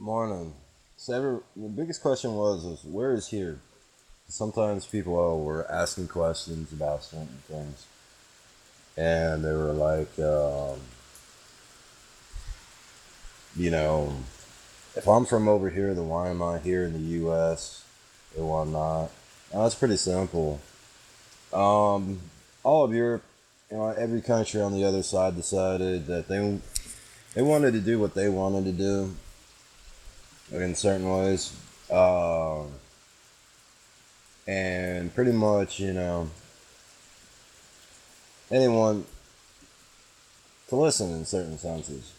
Morning. The biggest question was where is here? Sometimes people were asking questions about certain things, and they were like, you know, if I'm from over here, then why am I here in the U.S. or whatnot? It's pretty simple. Um, all of Europe, every country on the other side decided that they wanted to do what they wanted to do in certain ways. And pretty much, anyone to listen in certain senses.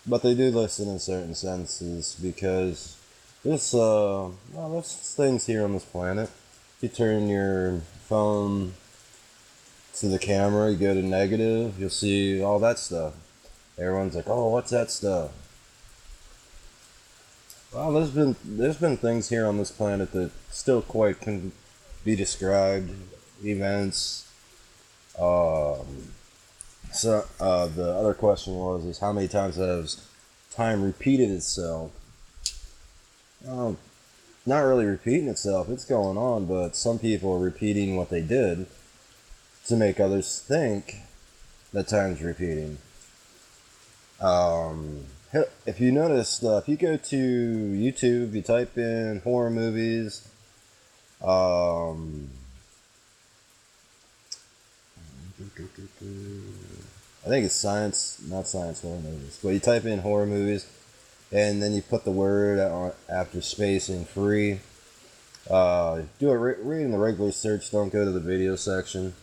But they do listen in certain senses because there's things here on this planet. You turn your phone to the camera, you go to negative, you'll see all that stuff. Everyone's like, "Oh, what's that stuff?" Well, there's been things here on this planet that still quite can be described, events. Um, the other question is how many times has time repeated itself? Well, not really repeating itself. It's going on, but some people are repeating what they did to make others think that time's repeating. Um, if you notice, if you go to YouTube, you type in horror movies. Um, I think it's science, not science horror movies, but you type in horror movies, and then you put the word after space and free. Do it read in the regular search. Don't go to the video section.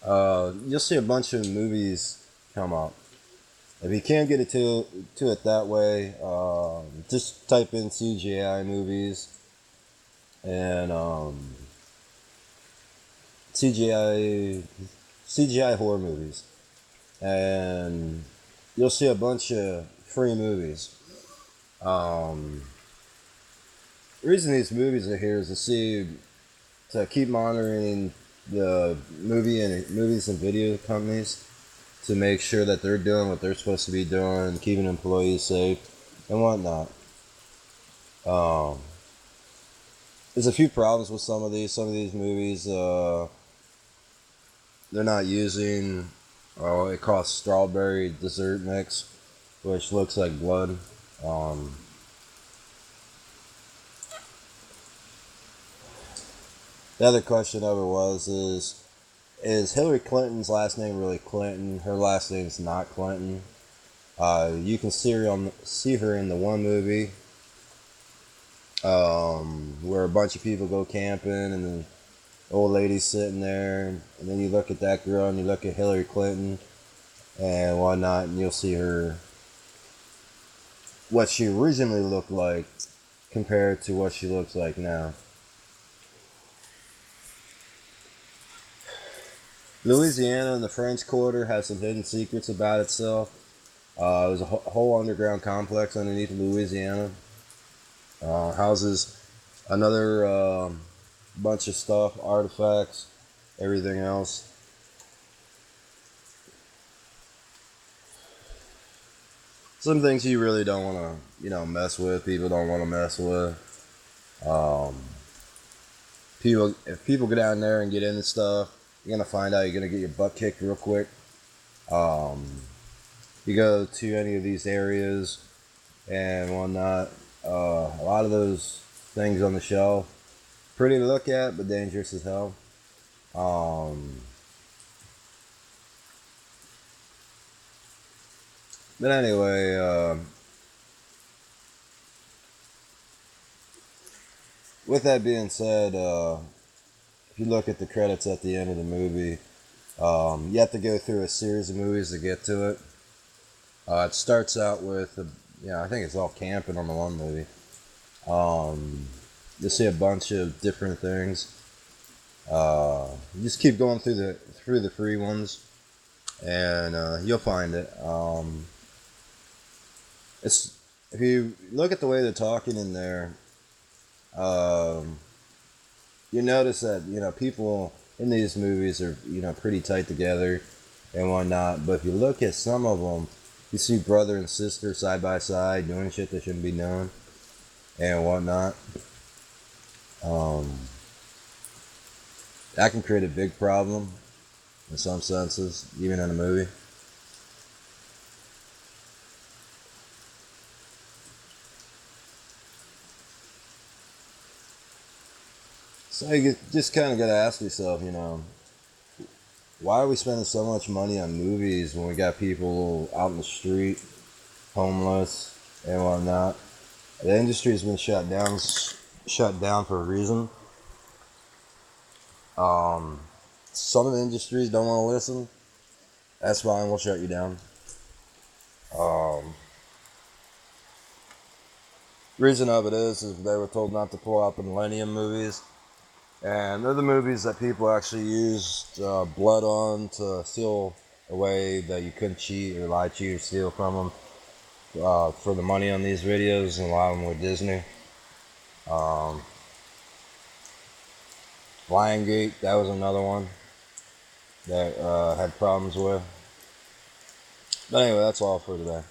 You'll see a bunch of movies come up. If you can't get it to it that way, just type in CGI movies and CGI CGI horror movies, and you'll see a bunch of free movies. Um, the reason these movies are here is to keep monitoring the movies and video companies to make sure that they're doing what they're supposed to be doing, keeping employees safe and whatnot. Um, there's a few problems with some of these. Some of these movies, they're not using. Oh, it costs strawberry dessert mix, which looks like blood. Um, the other question of it is Hillary Clinton's last name really Clinton? Her last name's not Clinton. You can see her in the one movie where a bunch of people go camping and the old lady's sitting there, and then you look at that girl and you look at Hillary Clinton and whatnot, and you'll see her what she originally looked like compared to what she looks like now. Louisiana and the French Quarter has some hidden secrets about itself. There's a whole underground complex underneath Louisiana. Houses another bunch of stuff, artifacts, everything else. Some things you really don't want to, mess with. People don't want to mess with. Um, if people get down there and get into stuff, you're gonna find out you're gonna get your butt kicked real quick. Um, you go to any of these areas and whatnot. A lot of those things on the shelf, pretty to look at, but dangerous as hell. Um, but anyway, with that being said, if you look at the credits at the end of the movie, you have to go through a series of movies to get to it. It starts out with, I think it's all camping on the one movie. You'll see a bunch of different things. You just keep going through the free ones, and you'll find it. It's if you look at the way they're talking in there, um, you notice that people in these movies are pretty tight together and whatnot. But if you look at some of them, You see brother and sister side by side doing shit they shouldn't be doing and whatnot. Um, that can create a big problem in some senses, even in a movie. So you just kind of got to ask yourself, why are we spending so much money on movies when we got people out in the street, homeless and whatnot? The industry has been shut down for a reason. Um, some of the industries don't want to listen. That's fine. We'll shut you down. Um, reason of it is they were told not to pull out the Millennium movies, and they're the movies that people actually used blood on to steal away that you couldn't cheat or lie, cheat, or steal from them for the money on these videos, and a lot of them were Disney. Um, Lionsgate, that was another one that had problems with. But anyway, that's all for today.